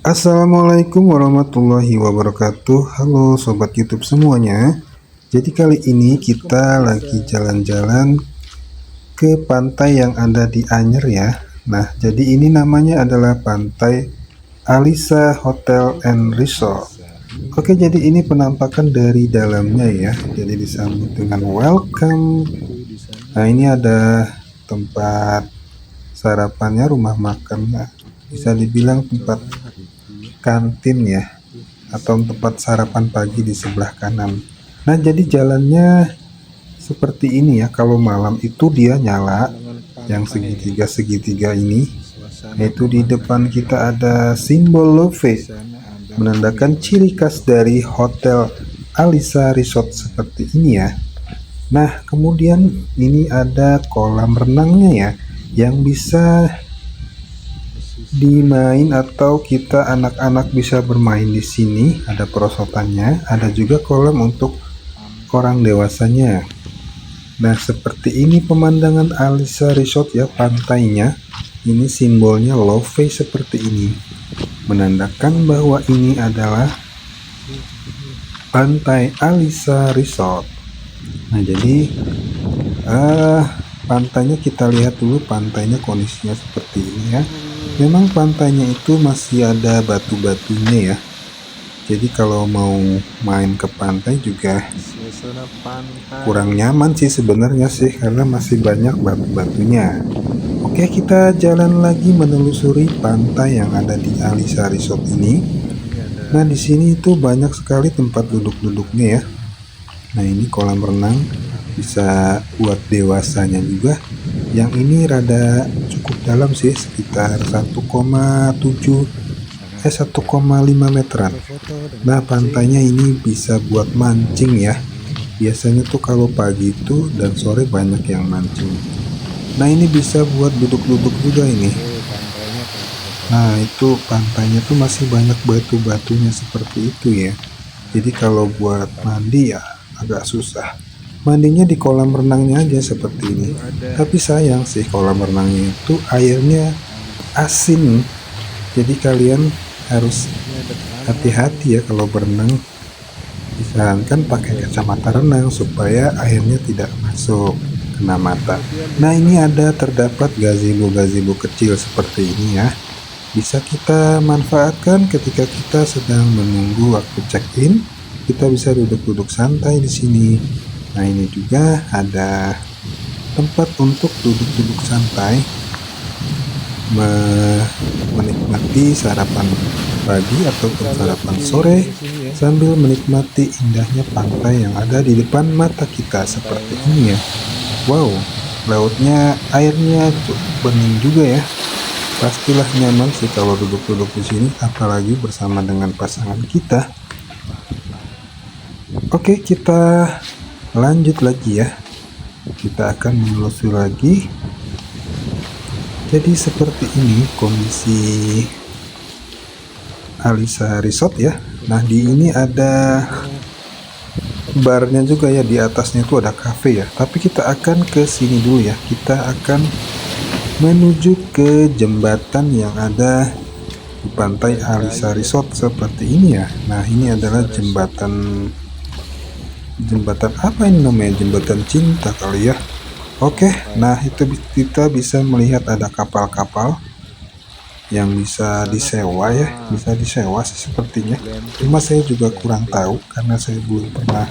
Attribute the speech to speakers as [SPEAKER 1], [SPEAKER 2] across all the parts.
[SPEAKER 1] Assalamualaikum warahmatullahi wabarakatuh. Halo sobat YouTube semuanya. Jadi kali ini kita lagi jalan-jalan ke pantai yang ada di Anyer ya. Nah, jadi ini namanya adalah Pantai Alisa Hotel and Resort. Oke, jadi ini penampakan dari dalamnya ya. Jadi disambut dengan welcome. Nah, ini ada tempat sarapannya, rumah makannya. Bisa dibilang tempat kantin ya, atau tempat sarapan pagi di sebelah kanan. Nah, jadi jalannya seperti ini ya. Kalau malam itu dia nyala yang segitiga-segitiga ini, yaitu di depan kita ada simbol love menandakan ciri khas dari Hotel Alisa Resort seperti ini ya. Nah, kemudian ini ada kolam renangnya ya, yang bisa dimain atau kita anak-anak bisa bermain di sini. Ada perosotannya, ada juga kolam untuk orang dewasanya. Nah, seperti ini pemandangan Alisa Resort ya, pantainya. Ini simbolnya love seperti ini, menandakan bahwa ini adalah Pantai Alisa Resort. Nah, jadi pantainya kita lihat dulu. Pantainya kondisinya seperti ini ya. Memang pantainya itu masih ada batu-batunya ya. Jadi kalau mau main ke pantai juga kurang nyaman sih sebenarnya sih, karena masih banyak batu-batunya. Oke, kita jalan lagi menelusuri pantai yang ada di Alisa Resort ini. Nah, di sini itu banyak sekali tempat duduk-duduknya ya. Nah, ini kolam renang, bisa buat dewasanya juga. Yang ini rada cukup dalam sih, sekitar 1,5 meteran. Nah, pantainya ini bisa buat mancing ya. Biasanya tuh kalau pagi itu dan sore banyak yang mancing. Nah, ini bisa buat duduk-duduk juga ini. Nah, itu pantainya tuh masih banyak batu-batunya seperti itu ya. Jadi kalau buat mandi ya agak susah. Mandinya di kolam renangnya aja seperti ini. Tapi sayang sih, kolam renangnya itu airnya asin. Jadi kalian harus hati-hati ya kalau berenang. Disarankan pakai kacamata renang supaya airnya tidak masuk kena mata. Nah, ini terdapat gazebo kecil seperti ini ya. Bisa kita manfaatkan ketika kita sedang menunggu waktu check-in. Kita bisa duduk-duduk santai di sini. Nah, ini juga ada tempat untuk duduk-duduk santai, menikmati sarapan pagi ataupun sarapan sore sambil menikmati indahnya pantai yang ada di depan mata kita seperti ini ya. Wow, lautnya, airnya cukup bening juga ya. Pastilah nyaman sih kalau duduk-duduk di sini, apalagi bersama dengan pasangan kita. Oke, kita lanjut lagi ya. Kita akan menelusuri lagi. Jadi seperti ini kondisi Alisa Resort ya. Nah, di ini ada barnya juga ya, di atasnya itu ada cafe ya. Tapi kita akan ke sini dulu ya. Kita akan menuju ke jembatan yang ada di Pantai Alisa Resort seperti ini ya. Nah, ini adalah jembatan apa ini namanya? Jembatan cinta kali ya. Oke, nah itu kita bisa melihat ada kapal-kapal yang bisa disewa ya, bisa disewa sih sepertinya. Cuma saya juga kurang tahu karena saya belum pernah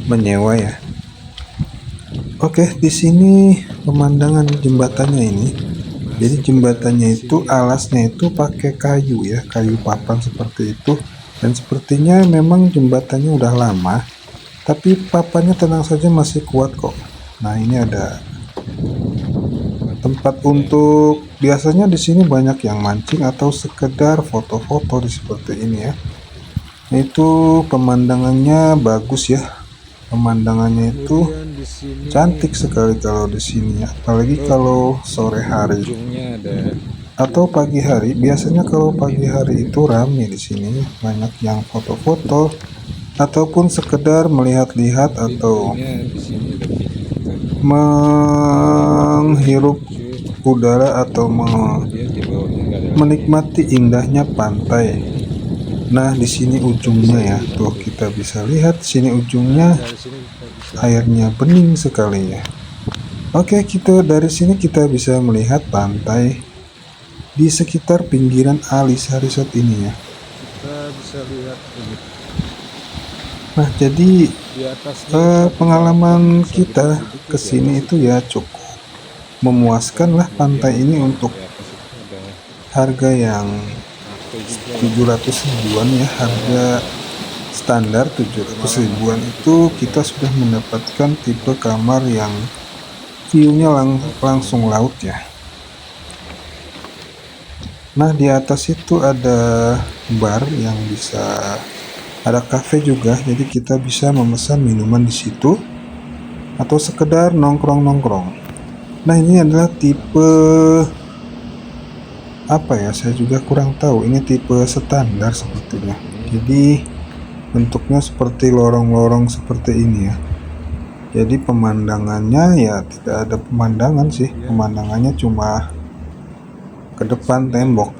[SPEAKER 1] menyewa ya. Oke, di sini pemandangan jembatannya ini. Jadi jembatannya itu alasnya itu pakai kayu ya, kayu papan seperti itu. Dan sepertinya memang jembatannya udah lama, tapi papannya tenang saja masih kuat kok. Nah, ini ada tempat untuk, biasanya di sini banyak yang mancing atau sekedar foto-foto di seperti ini ya. Itu pemandangannya bagus ya. Pemandangannya itu cantik sekali kalau di sini ya. Apalagi kalau sore hari atau pagi hari. Biasanya kalau pagi hari itu ramai di sini, banyak yang foto-foto ataupun sekedar melihat-lihat atau menghirup udara atau menikmati indahnya pantai. Nah, di sini ujungnya ya, tuh kita bisa lihat sini ujungnya airnya bening sekali ya. Oke, dari sini kita bisa melihat pantai di sekitar pinggiran Alisa Resort ini ya.
[SPEAKER 2] Kita bisa lihat ini.
[SPEAKER 1] Nah, jadi pengalaman kita kesini itu ya cukup memuaskan lah pantai ini untuk harga yang 700 ribuan ya, harga standar 700 ribuan itu kita sudah mendapatkan tipe kamar yang view-nya langsung laut ya. Nah, di atas itu ada bar yang bisa, ada cafe juga, jadi kita bisa memesan minuman di situ atau sekedar nongkrong-nongkrong. Nah, ini adalah tipe apa ya, saya juga kurang tahu, ini tipe standar sepertinya. Jadi bentuknya seperti lorong-lorong seperti ini ya. Jadi pemandangannya ya tidak ada pemandangan sih, pemandangannya cuma ke depan tembok.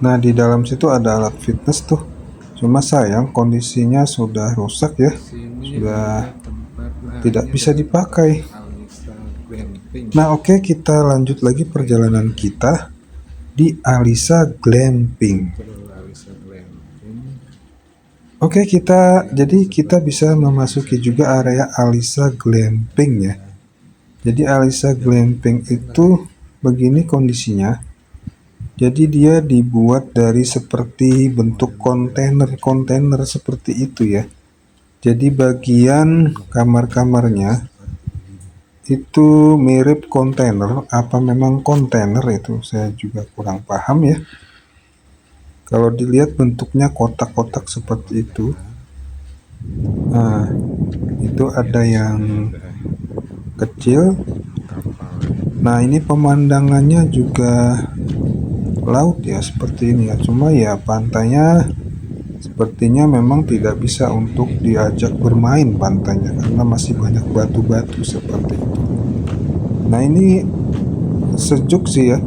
[SPEAKER 1] Nah, di dalam situ ada alat fitness tuh, cuma sayang kondisinya sudah rusak ya, sudah tidak bisa dipakai. Nah, oke, kita lanjut lagi perjalanan kita di Alisa Glamping. Oke, jadi kita bisa memasuki juga area Alisa Glamping ya. Jadi Alisa Glamping itu begini kondisinya. Jadi dia dibuat dari seperti bentuk kontainer seperti itu ya. Jadi bagian kamar-kamarnya itu mirip kontainer, apa memang kontainer itu saya juga kurang paham ya. Kalau dilihat bentuknya kotak-kotak seperti itu. Nah, itu ada yang kecil. Nah, ini pemandangannya juga laut ya, seperti ini ya. Cuma ya pantainya sepertinya memang tidak bisa untuk diajak bermain pantainya karena masih banyak batu-batu seperti itu. Nah, ini sejuk sih ya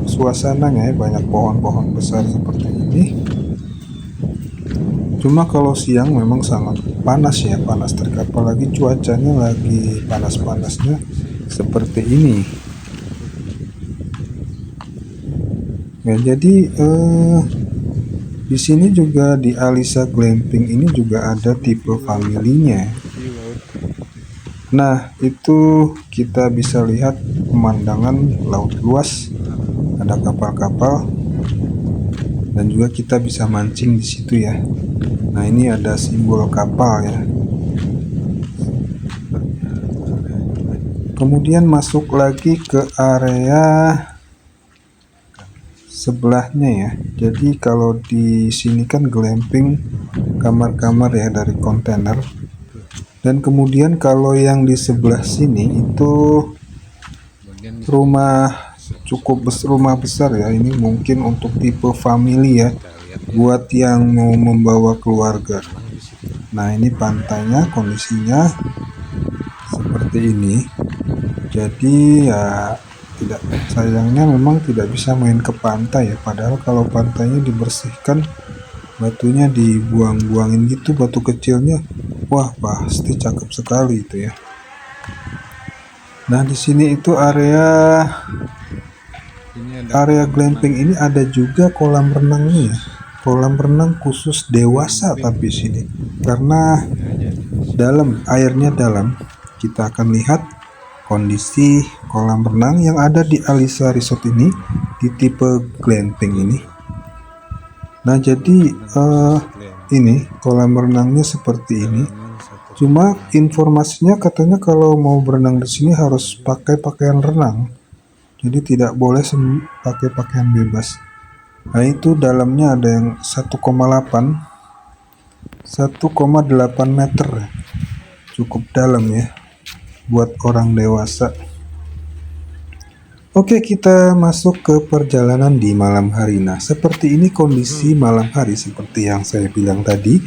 [SPEAKER 1] suasananya ya, banyak pohon-pohon besar seperti ini. Cuma kalau siang memang sangat panas ya, panas terik, apalagi cuacanya lagi panas-panasnya seperti ini. Ya, jadi di sini juga di Alisa Glamping ini juga ada tipe familinya. Nah, itu kita bisa lihat pemandangan laut luas, ada kapal-kapal, dan juga kita bisa mancing di situ ya. Nah, ini ada simbol kapal ya. Kemudian masuk lagi ke area sebelahnya ya. Jadi kalau di sini kan glamping, kamar-kamar ya dari kontainer. Dan kemudian kalau yang di sebelah sini itu rumah rumah besar ya. Ini mungkin untuk tipe family ya, buat yang mau membawa keluarga. Nah, ini pantainya kondisinya seperti ini. Jadi ya sayangnya memang tidak bisa main ke pantai ya, padahal kalau pantainya dibersihkan, batunya dibuang-buangin gitu, batu kecilnya, wah pasti cakep sekali itu ya. Nah, di sini itu area glamping ini ada juga kolam renangnya ya. Kolam renang khusus dewasa tapi sini karena airnya dalam. Kita akan lihat kondisi kolam renang yang ada di Alisa Resort ini di tipe glamping ini. Nah, jadi ini kolam renangnya seperti ini. Cuma informasinya katanya kalau mau berenang di sini harus pakai pakaian renang. Jadi tidak boleh pakai pakaian bebas. Nah, itu dalamnya ada yang 1,8 meter. Cukup dalam ya buat orang dewasa. Oke, kita masuk ke perjalanan di malam hari. Nah, seperti ini kondisi malam hari seperti yang saya bilang tadi.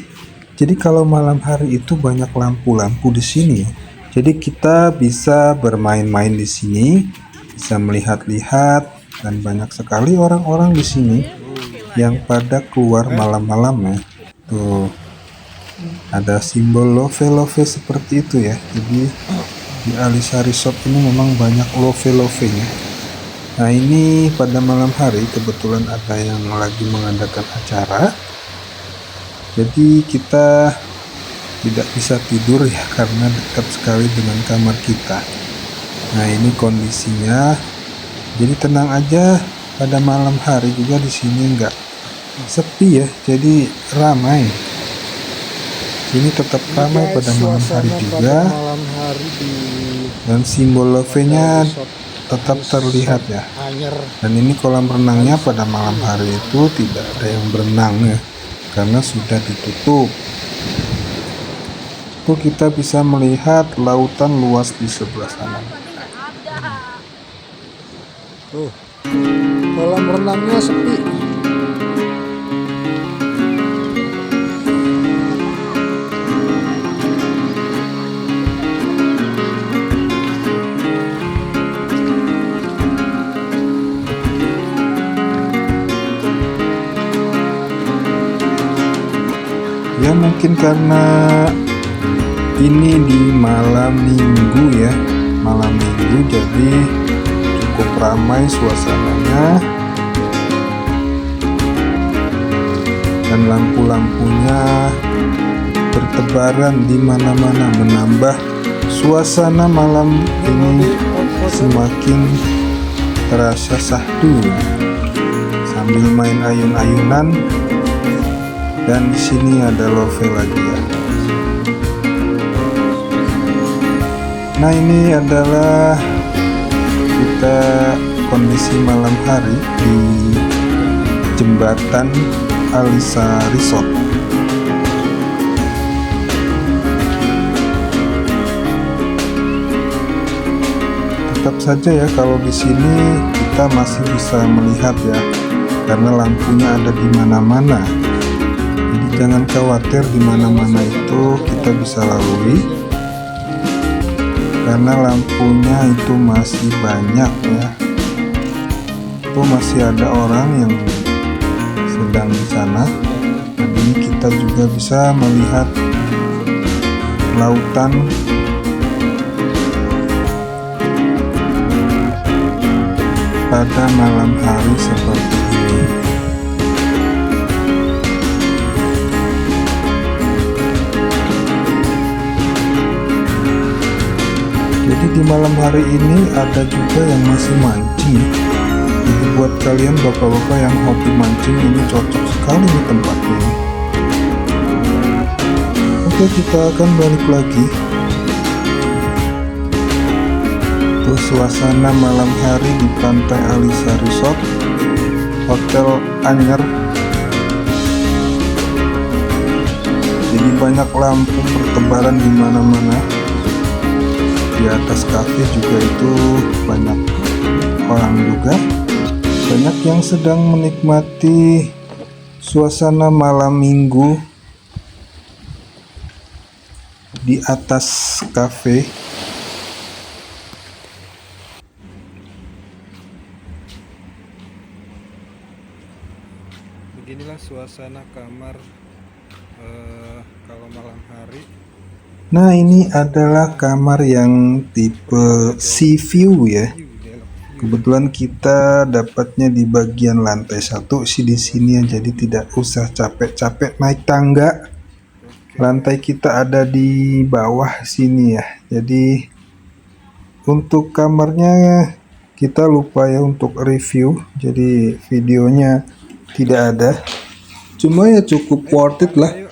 [SPEAKER 1] Jadi kalau malam hari itu banyak lampu-lampu di sini. Jadi kita bisa bermain-main di sini, bisa melihat-lihat, dan banyak sekali orang-orang di sini yang pada keluar malam-malam ya. Tuh, ada simbol love seperti itu ya. Jadi di Alisa Resort ini memang banyak love-nya. Nah, ini pada malam hari kebetulan ada yang lagi mengadakan acara. Jadi kita tidak bisa tidur ya karena dekat sekali dengan kamar kita. Nah, ini kondisinya. Jadi tenang aja, pada malam hari juga di sini nggak sepi ya, jadi ramai. Sini tetap ramai pada malam hari juga,
[SPEAKER 2] malam hari di
[SPEAKER 1] dan simbol love-nya tetap terlihat ya.
[SPEAKER 2] Anyer.
[SPEAKER 1] Dan ini kolam renangnya pada malam hari itu tidak ada yang berenang ya, karena sudah ditutup. Itu kita bisa melihat lautan luas di sebelah sana.
[SPEAKER 2] Tuh, kolam renangnya sepi.
[SPEAKER 1] Ya mungkin karena ini di malam minggu ya, malam minggu, jadi cukup ramai suasananya, dan lampu-lampunya bertebaran di mana-mana, menambah suasana malam ini semakin terasa syahdu sambil main ayun-ayunan. Dan di sini ada love lagi ya. Nah, ini adalah kita kondisi malam hari di jembatan Alisa Resort. Tetap saja ya, kalau di sini kita masih bisa melihat ya, karena lampunya ada di mana-mana. Jadi jangan khawatir, di mana-mana itu kita bisa lalui, karena lampunya itu masih banyak ya. Itu masih ada orang yang sedang di sana. Jadi kita juga bisa melihat lautan pada malam hari seperti ini. Jadi di malam hari ini ada juga yang masih mancing. Jadi buat kalian bapak-bapak yang hobi mancing, ini cocok sekali di tempat ini. Oke, kita akan balik lagi. Tuh suasana malam hari di pantai Alisa Resort, Hotel Anyer. Jadi banyak lampu bertebaran di mana-mana. Di atas kafe juga itu banyak orang juga. Banyak yang sedang menikmati suasana malam minggu di atas kafe. Beginilah suasana kamar kalau malam hari. Nah, ini adalah kamar yang tipe sea view ya. Kebetulan kita dapatnya di bagian lantai 1 sih di sini ya, jadi tidak usah capek-capek naik tangga. Lantai kita ada di bawah sini ya. Jadi untuk kamarnya kita lupa ya untuk review, jadi videonya tidak ada. Cuma ya cukup worth it lah.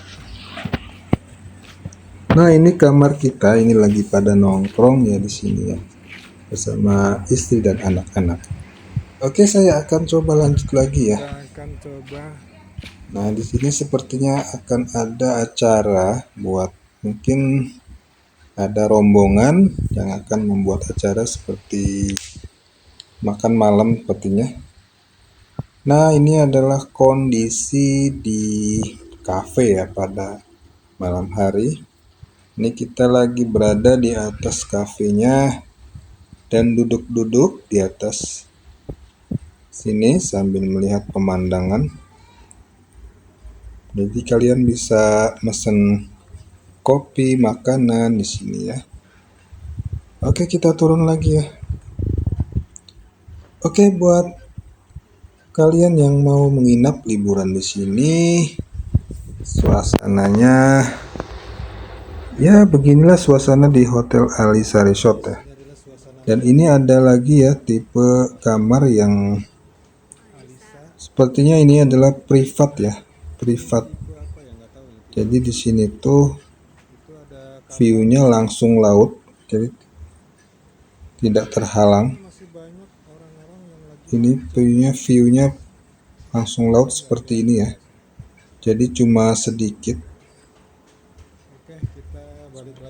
[SPEAKER 1] Nah, ini kamar kita, ini lagi pada nongkrong ya di sini ya, bersama istri dan anak-anak. Oke, saya akan coba lanjut lagi ya. Nah, di sini sepertinya akan ada acara buat, mungkin ada rombongan yang akan membuat acara seperti makan malam sepertinya. Nah, ini adalah kondisi di cafe ya pada malam hari. Ini kita lagi berada di atas kafenya. dan duduk-duduk di atas sini sambil melihat pemandangan. Jadi kalian bisa mesen kopi, makanan di sini ya. Oke, kita turun lagi ya. Oke, buat kalian yang mau menginap liburan di sini, suasananya ya beginilah suasana di Hotel Alisa Resort ya. Dan ini ada lagi ya tipe kamar yang sepertinya ini adalah privat ya, privat. Jadi di sini tuh view-nya langsung laut, jadi tidak terhalang. Ini view-nya langsung laut seperti ini ya. Jadi cuma sedikit.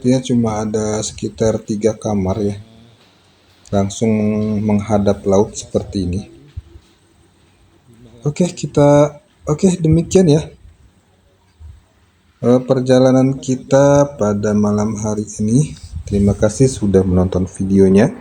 [SPEAKER 1] Dia cuma ada sekitar 3 kamar ya, langsung menghadap laut seperti ini. Oke, demikian ya perjalanan kita pada malam hari ini. Terima kasih sudah menonton videonya.